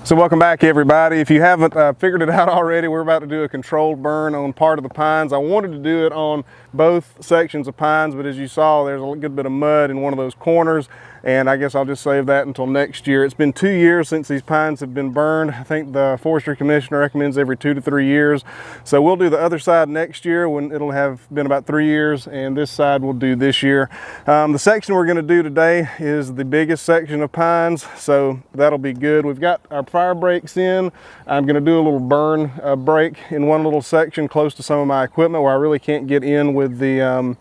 So welcome back, everybody. If you haven't figured it out already, we're about to do a controlled burn on part of the pines. I wanted to do it on both sections of pines, but as you saw, there's a good bit of mud in one of those corners, and I guess I'll just save that until next year. It's been 2 years since these pines have been burned. I think the Forestry Commission recommends every 2 to 3 years. So we'll do the other side next year when it'll have been about 3 years, and this side we'll do this year. The section we're going to do today is the biggest section of pines, so that'll be good. We've got our fire breaks in. I'm going to do a little burn break in one little section close to some of my equipment where I really can't get in with the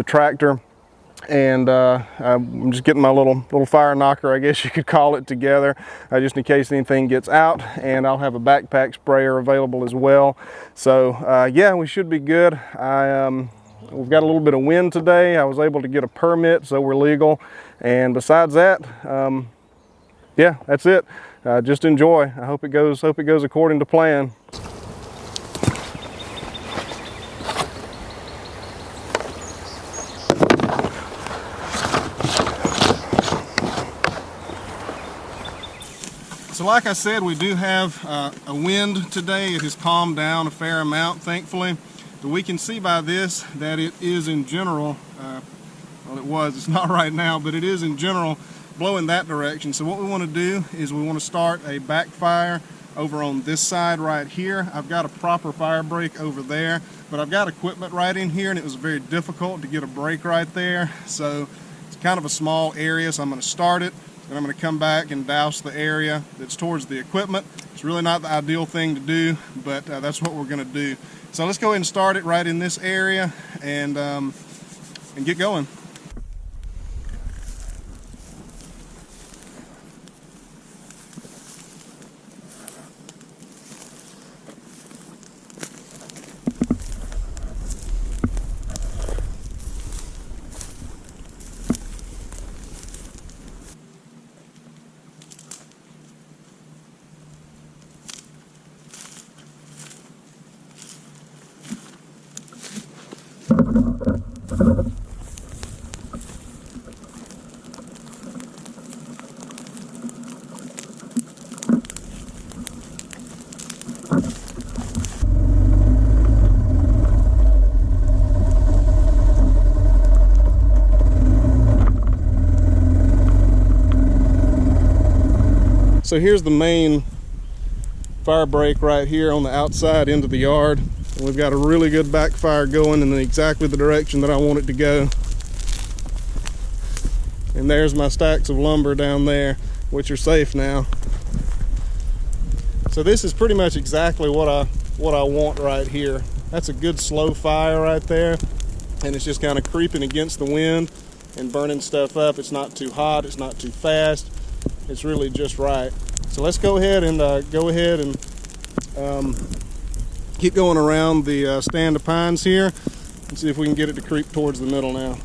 tractor. And I'm just getting my little fire knocker, I guess you could call it, together just in case anything gets out, and I'll have a backpack sprayer available as well. So yeah, we should be good. We've got a little bit of wind today. I was able to get a permit, so we're legal, and besides that, yeah, that's it. Just enjoy. I hope it goes according to plan. So like I said, we do have a wind today. It has calmed down a fair amount, thankfully. But we can see by this that it is in general, well, it's not right now, but it is in general blowing that direction. So what we want to do is we want to start a backfire over on this side right here. I've got a proper fire break over there, but I've got equipment right in here, and it was very difficult to get a break right there. So it's kind of a small area, so I'm going to start it, and I'm going to come back and douse the area that's towards the equipment. It's really not the ideal thing to do, but that's what we're going to do. So let's go ahead and start it right in this area and get going. So here's the main fire break right here on the outside end of the yard. And we've got a really good backfire going in exactly the direction that I want it to go. And there's my stacks of lumber down there, which are safe now. So this is pretty much exactly what I want right here. That's a good slow fire right there. And it's just kind of creeping against the wind and burning stuff up. It's not too hot, it's not too fast. It's really just right. So let's go ahead and keep going around the stand of pines here and see if we can get it to creep towards the middle now.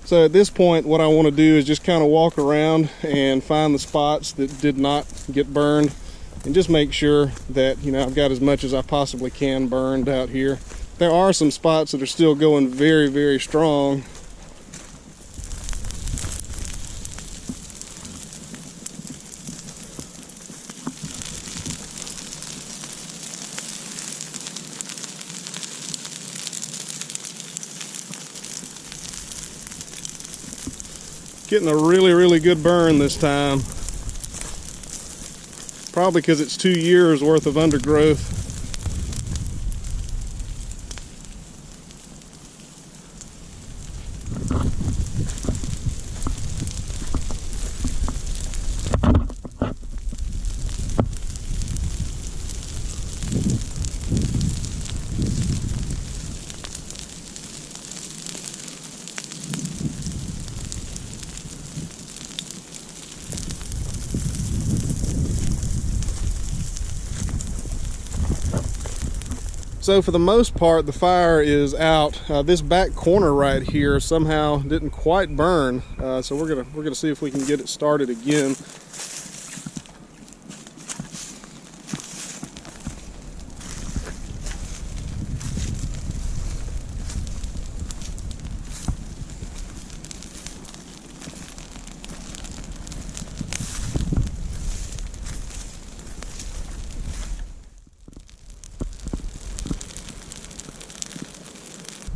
So at this point, what I want to do is just kind of walk around and find the spots that did not get burned, and just make sure that, you know, I've got as much as I possibly can burned out here. There are some spots that are still going very, very strong. Getting a really, really good burn this time. Probably because it's 2 years worth of undergrowth. So for the most part, the fire is out. This back corner right here somehow didn't quite burn, so we're gonna see if we can get it started again.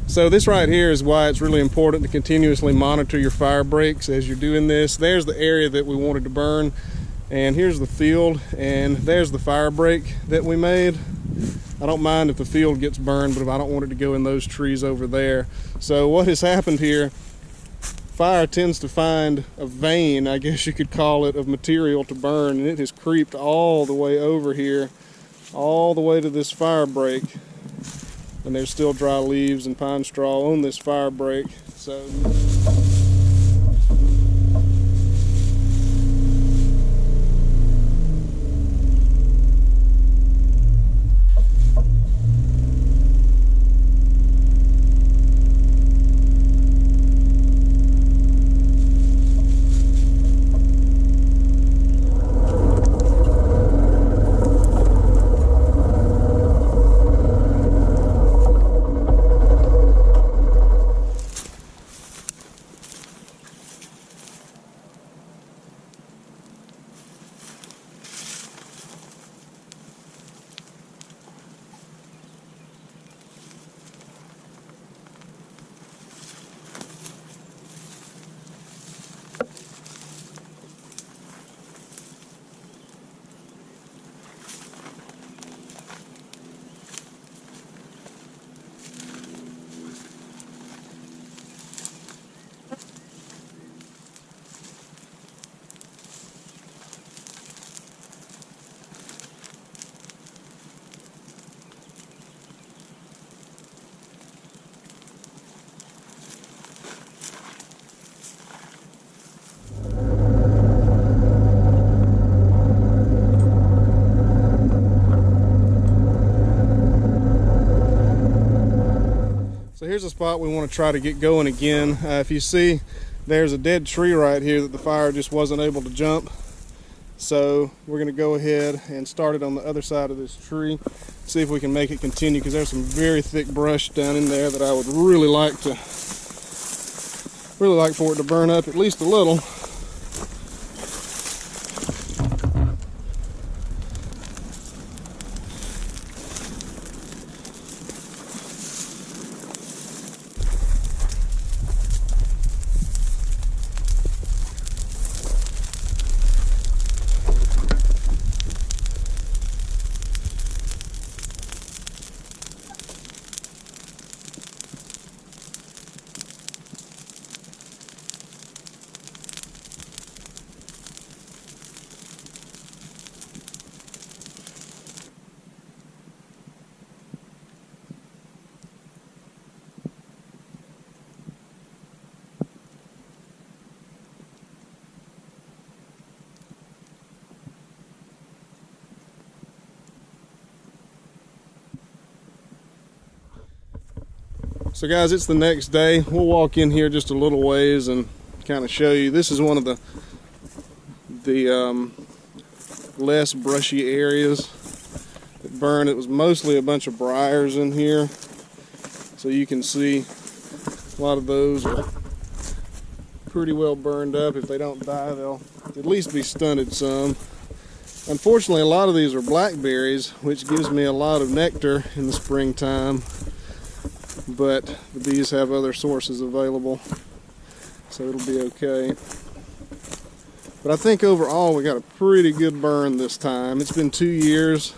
So this right here is why it's really important to continuously monitor your fire breaks as you're doing this. There's the area that we wanted to burn, and here's the field, and there's the fire break that we made. I don't mind if the field gets burned, but I don't want it to go in those trees over there. So what has happened here, fire tends to find a vein, I guess you could call it, of material to burn, and it has creeped all the way over here, all the way to this fire break. And there's still dry leaves and pine straw on this fire break. So here's a spot we want to try to get going again. If you see, there's a dead tree right here that the fire just wasn't able to jump. So we're going to go ahead and start it on the other side of this tree, see if we can make it continue, because there's some very thick brush down in there that I would really like for it to burn up at least a little. So guys, it's the next day. We'll walk in here just a little ways and kind of show you. This is one of the less brushy areas that burned. It was mostly a bunch of briars in here. So you can see a lot of those are pretty well burned up. If they don't die, they'll at least be stunted some. Unfortunately, a lot of these are blackberries, which gives me a lot of nectar in the springtime. But the bees have other sources available, so it'll be okay. But I think overall we got a pretty good burn this time. It's been 2 years,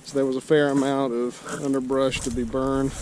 so there was a fair amount of underbrush to be burned.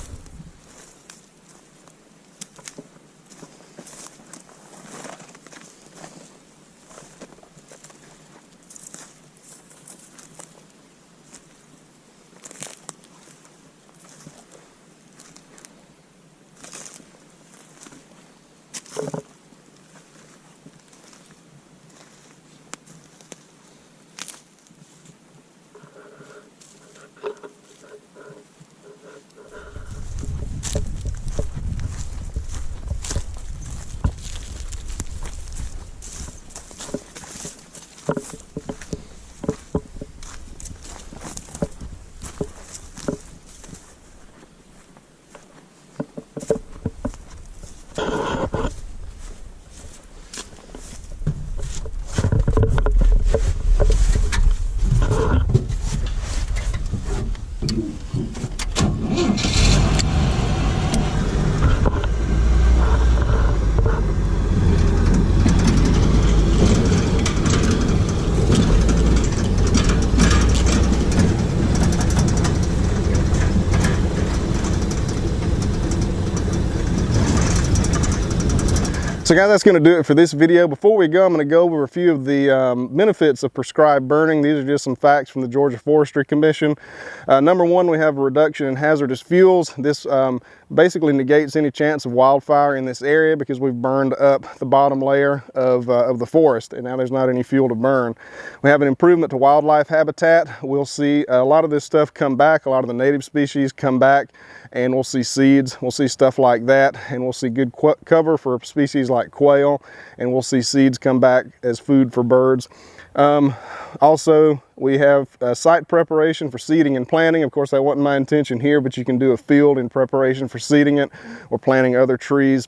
So guys, that's going to do it for this video. Before we go, I'm going to go over a few of the benefits of prescribed burning. These are just some facts from the Georgia Forestry Commission. Number one, we have a reduction in hazardous fuels. This basically negates any chance of wildfire in this area because we've burned up the bottom layer of the forest, and now there's not any fuel to burn. We have an improvement to wildlife habitat. We'll see a lot of this stuff come back, a lot of the native species come back, and we'll see seeds, we'll see stuff like that, and we'll see good cover for species like quail, and we'll see seeds come back as food for birds. Also, we have site preparation for seeding and planting. Of course, that wasn't my intention here, but you can do a field in preparation for seeding it or planting other trees,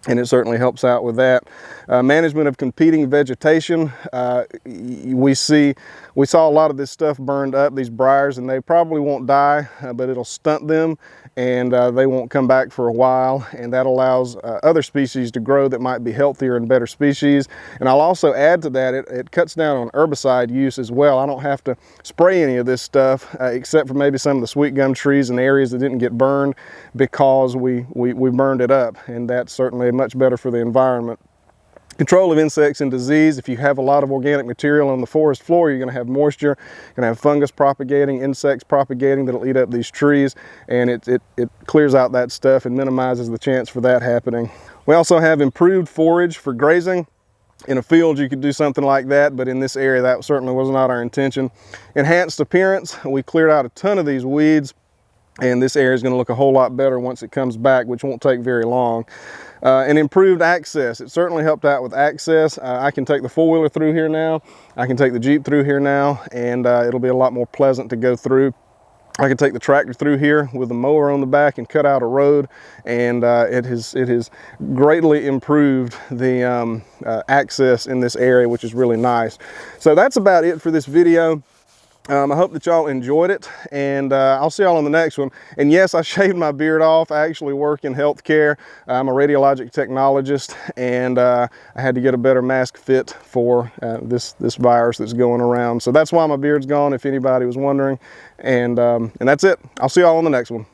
and it certainly helps out with that. Management of competing vegetation. We saw a lot of this stuff burned up, these briars, and they probably won't die, but it'll stunt them, and they won't come back for a while, and that allows other species to grow that might be healthier and better species. And I'll also add to that, it cuts down on herbicide use as well. I don't have to spray any of this stuff except for maybe some of the sweet gum trees in areas that didn't get burned because we burned it up, and that's certainly much better for the environment. Control of insects and disease. If you have a lot of organic material on the forest floor, you're going to have moisture, you're going to have fungus propagating, insects propagating that'll eat up these trees, and it clears out that stuff and minimizes the chance for that happening. We also have improved forage for grazing. In a field you could do something like that, but in this area that certainly was not our intention. Enhanced appearance. We cleared out a ton of these weeds, and this area is going to look a whole lot better once it comes back, which won't take very long. And improved access. It certainly helped out with access. I can take the four-wheeler through here now. I can take the Jeep through here now, and it'll be a lot more pleasant to go through. I can take the tractor through here with a mower on the back and cut out a road, and it has greatly improved the access in this area, which is really nice. So that's about it for this video. I hope that y'all enjoyed it, and I'll see y'all on the next one. And yes, I shaved my beard off. I actually work in healthcare. I'm a radiologic technologist, and I had to get a better mask fit for this virus that's going around. So that's why my beard's gone, if anybody was wondering. And that's it. I'll see y'all on the next one.